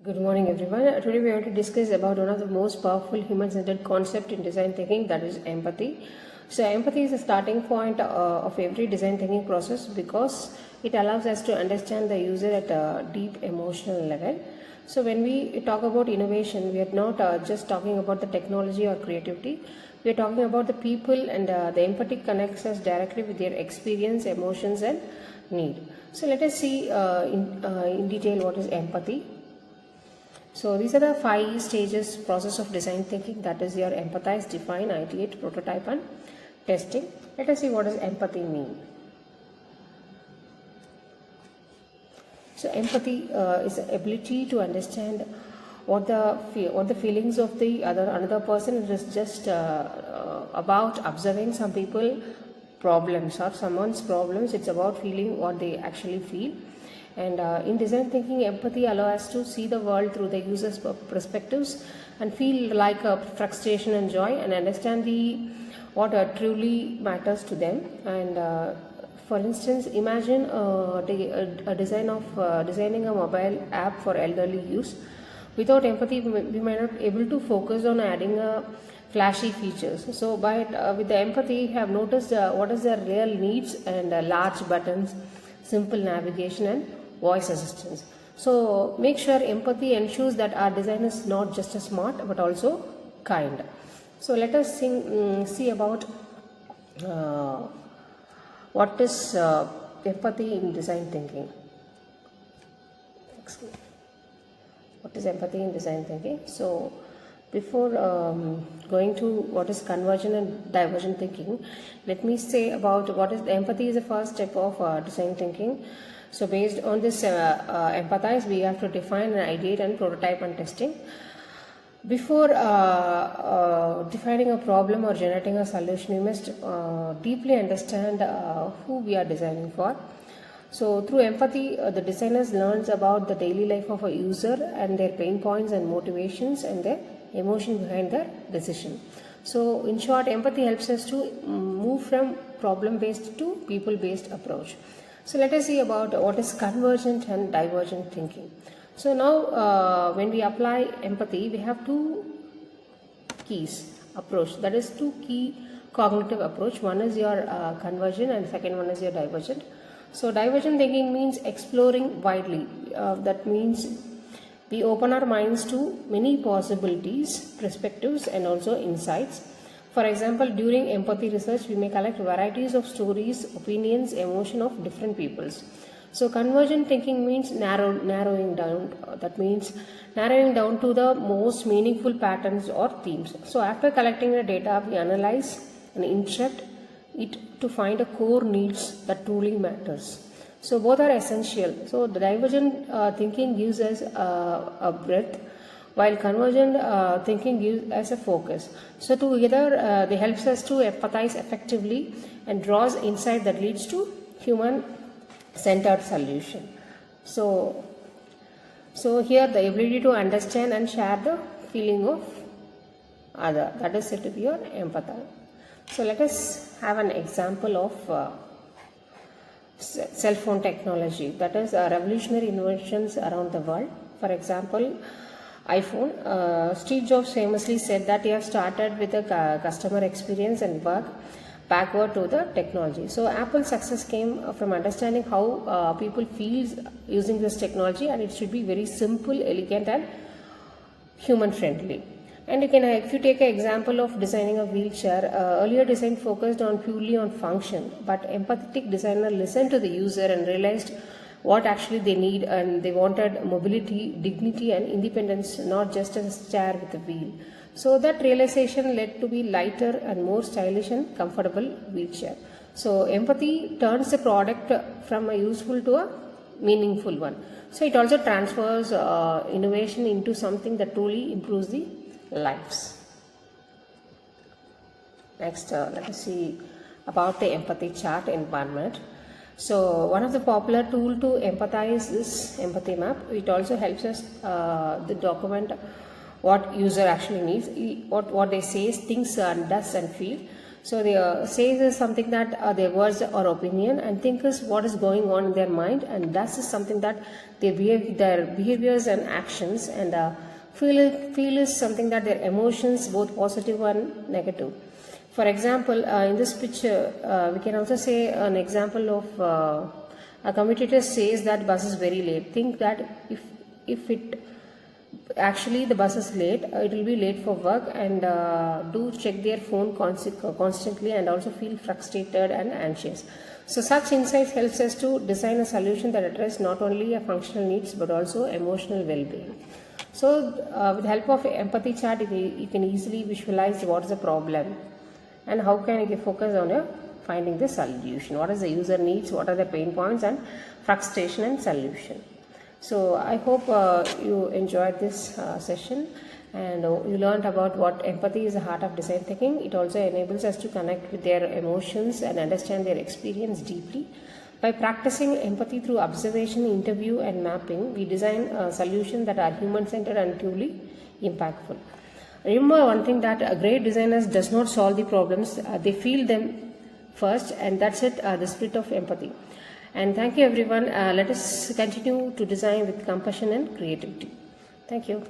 Good morning, everyone. Today we are going to discuss about one of the most powerful human-centered concept in design thinking, that is empathy. So, empathy is the starting point of every design thinking process because it allows us to understand the user at a deep emotional level. So, when we talk about innovation, we are not just talking about the technology or creativity. We are talking about the people, and the empathy connects us directly with their experience, emotions, and need. So, let us see in detail what is empathy. So these are the 5 stages process of design thinking, that is your empathize, define, ideate, prototype and testing. Let us see what does empathy mean. So empathy is the ability to understand what the feelings of the another person. It is just about observing some people problems or someone's problems. It's about feeling what they actually feel. And in design thinking, empathy allows us to see the world through the user's perspectives and feel like a frustration and joy and understand what truly matters to them. And for instance, imagine a designing a mobile app for elderly use. Without empathy, we might not able to focus on adding flashy features. So, with the empathy, we have noticed what is their real needs and large buttons, simple navigation, and voice assistance. So make sure empathy ensures that our design is not just smart but also kind. So let us see about what is empathy in design thinking. What is empathy in design thinking? So before going to what is convergent and divergent thinking, let me say about what is empathy is the first step of design thinking. So based on this empathize, we have to define an ideate and prototype and testing. Before defining a problem or generating a solution, we must deeply understand who we are designing for. So through empathy, the designers learns about the daily life of a user and their pain points and motivations and their emotion behind the decision. So in short, empathy helps us to move from problem-based to people-based approach. So let us see about what is convergent and divergent thinking. So now when we apply empathy, we have 2 keys approach, that is 2 key cognitive approach. One is your convergent and second one is your divergent. So divergent thinking means exploring widely. That means we open our minds to many possibilities, perspectives and also insights. For example, during empathy research, we may collect varieties of stories, opinions, emotion of different peoples. So convergent thinking means narrowing down. That means narrowing down to the most meaningful patterns or themes. So after collecting the data, we analyze and interpret it to find a core needs that truly matters. So both are essential. So the divergent thinking gives us a breadth, while convergent thinking gives us a focus. So together they helps us to empathize effectively and draws insight that leads to human-centered solution. So here the ability to understand and share the feeling of other, that is said to be your empathy. So let us have an example of cell phone technology, that is revolutionary inventions around the world. For example, iPhone. Steve Jobs famously said that he has started with a customer experience and work backward to the technology. So Apple's success came from understanding how people feel using this technology, and it should be very simple, elegant and human friendly. And if you take an example of designing a wheelchair, earlier design focused on purely on function, but empathetic designer listened to the user and realized what actually they need, and they wanted mobility, dignity and independence, not just a chair with a wheel. So that realization led to be lighter and more stylish and comfortable wheelchair. So empathy turns the product from a useful to a meaningful one. So it also transfers innovation into something that truly improves the lives. Next, let us see about the empathy chart environment. So one of the popular tool to empathize is empathy map. It also helps us to document what user actually needs, what they say, thinks and does and feel. So the says is something that their words or opinion, and think is what is going on in their mind, and that is something that their behaviors and actions, and feel is something that their emotions, both positive and negative. For example, in this picture, we can also say an example of a commutator says that bus is very late. Think that if it actually the bus is late, it will be late for work, and do check their phone constantly, and also feel frustrated and anxious. So such insights helps us to design a solution that addresses not only a functional needs but also emotional well-being. So with the help of empathy chart, you can easily visualize what is the problem and how can you focus on finding the solution. What is the user needs, what are the pain points, and frustration and solution. So I hope you enjoyed this session, and you learned about what empathy is the heart of design thinking. It also enables us to connect with their emotions and understand their experience deeply. By practicing empathy through observation, interview, and mapping, we design solutions that are human-centered and truly impactful. Remember one thing, that a great designers does not solve the problems, they feel them first, and that's it, the spirit of empathy. And thank you everyone. Let us continue to design with compassion and creativity. Thank you.